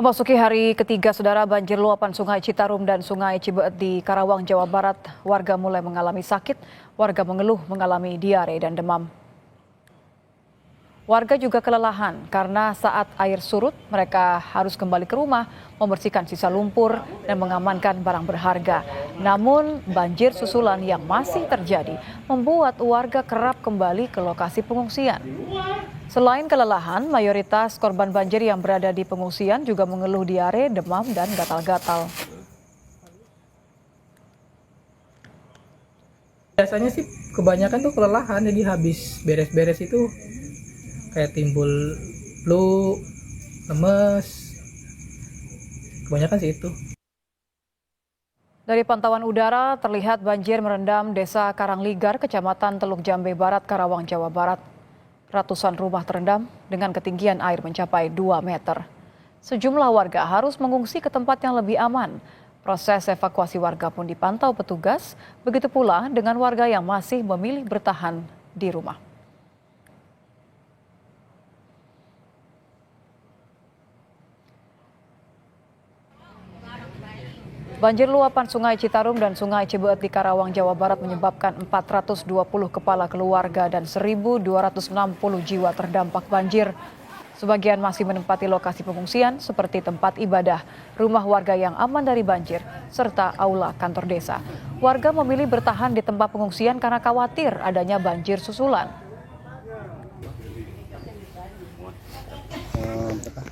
Memasuki hari ketiga, saudara, banjir luapan Sungai Citarum dan Sungai Cibeet di Karawang, Jawa Barat, warga mulai mengalami sakit, warga mengeluh mengalami diare dan demam. Warga juga kelelahan karena saat air surut, mereka harus kembali ke rumah, membersihkan sisa lumpur dan mengamankan barang berharga. Namun, banjir susulan yang masih terjadi membuat warga kerap kembali ke lokasi pengungsian. Selain kelelahan, mayoritas korban banjir yang berada di pengungsian juga mengeluh diare, demam, dan gatal-gatal. Biasanya sih kebanyakan tuh kelelahan, jadi habis beres-beres itu kayak timbul flu, lemes, kebanyakan sih itu. Dari pantauan udara, terlihat banjir merendam Desa Karangligar, Kecamatan Teluk Jambe Barat, Karawang, Jawa Barat. Ratusan rumah terendam dengan ketinggian air mencapai 2 meter. Sejumlah warga harus mengungsi ke tempat yang lebih aman. Proses evakuasi warga pun dipantau petugas, begitu pula dengan warga yang masih memilih bertahan di rumah. Banjir luapan Sungai Citarum dan Sungai Cibeet di Karawang, Jawa Barat menyebabkan 420 kepala keluarga dan 1.260 jiwa terdampak banjir. Sebagian masih menempati lokasi pengungsian seperti tempat ibadah, rumah warga yang aman dari banjir, serta aula kantor desa. Warga memilih bertahan di tempat pengungsian karena khawatir adanya banjir susulan.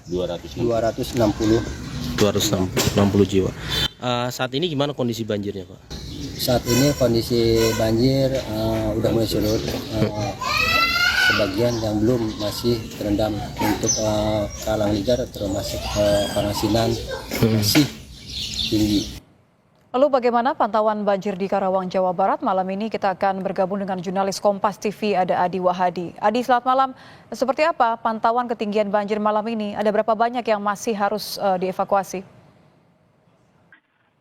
260 jiwa. Saat ini gimana kondisi banjirnya, Pak? Saat ini kondisi banjir udah mulai surut. Sebagian yang belum masih terendam untuk Karangligar termasuk Pangasinan masih tinggi. Lalu bagaimana pantauan banjir di Karawang, Jawa Barat? Malam ini kita akan bergabung dengan jurnalis Kompas TV, ada Adi Wahadi. Adi, selamat malam. Seperti apa pantauan ketinggian banjir malam ini? Ada berapa banyak yang masih harus dievakuasi?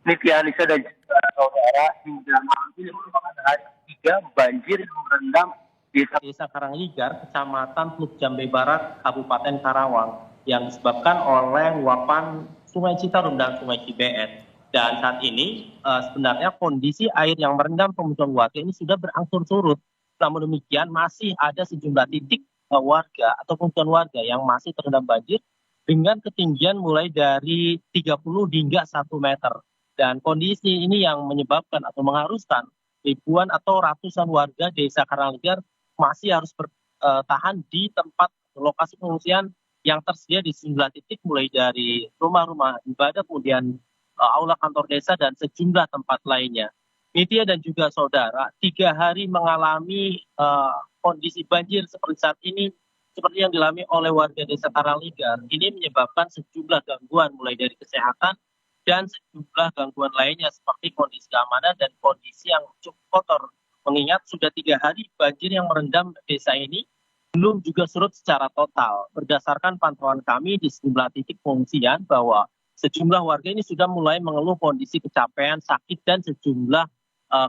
Nitya, Anissa, dan juga saudara, hingga malam ini merupakan hari ketiga banjir yang merendam Desa Karangligar, Kecamatan Teluk Jambe Barat, Kabupaten Karawang, yang disebabkan oleh luapan Sungai Citarum dan Sungai Cibeet. Dan saat ini sebenarnya kondisi air yang merendam pemukiman warga ini sudah berangsur surut. Namun demikian masih ada sejumlah titik warga atau pemukiman warga yang masih terendam banjir dengan ketinggian mulai dari 30 hingga 1 meter. Dan kondisi ini yang menyebabkan atau mengharuskan ribuan atau ratusan warga Desa Karangligar masih harus bertahan di tempat lokasi pengungsian yang tersedia di sejumlah titik mulai dari rumah-rumah ibadah, kemudian aula kantor desa, dan sejumlah tempat lainnya. Nitya dan juga saudara, 3 hari mengalami kondisi banjir seperti saat ini, seperti yang dialami oleh warga Desa Karangligar, ini menyebabkan sejumlah gangguan mulai dari kesehatan dan sejumlah gangguan lainnya seperti kondisi keamanan dan kondisi yang cukup kotor. Mengingat sudah 3 hari banjir yang merendam desa ini belum juga surut secara total. Berdasarkan pantauan kami di sejumlah titik pengungsian bahwa sejumlah warga ini sudah mulai mengeluh kondisi kecapean, sakit, dan sejumlah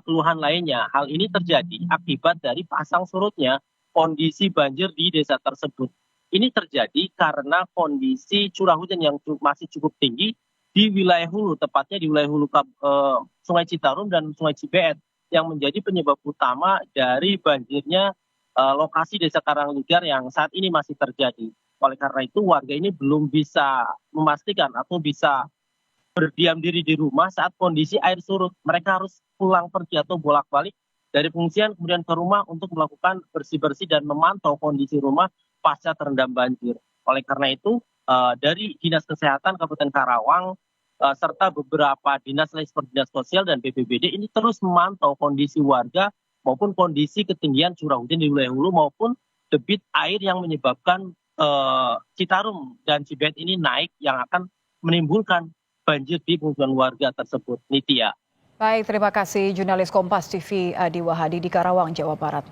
keluhan lainnya. Hal ini terjadi akibat dari pasang surutnya kondisi banjir di desa tersebut. Ini terjadi karena kondisi curah hujan yang masih cukup tinggi di wilayah hulu, tepatnya di wilayah hulu Sungai Citarum dan Sungai Cibeet, yang menjadi penyebab utama dari banjirnya lokasi Desa Karangligar yang saat ini masih terjadi. Oleh karena itu warga ini belum bisa memastikan atau bisa berdiam diri di rumah saat kondisi air surut. Mereka harus pulang pergi atau bolak-balik dari pengungsian kemudian ke rumah untuk melakukan bersih-bersih dan memantau kondisi rumah pasca terendam banjir. Oleh karena itu dari Dinas Kesehatan Kabupaten Karawang serta beberapa dinas lain seperti Dinas Sosial dan BPBD ini terus memantau kondisi warga maupun kondisi ketinggian curah hujan di wilayah hulu maupun debit air yang menyebabkan Citarum dan Cibeet ini naik yang akan menimbulkan banjir di pemukiman warga tersebut. Nitya. Baik, terima kasih jurnalis Kompas TV Adi Wahadi di Karawang, Jawa Barat.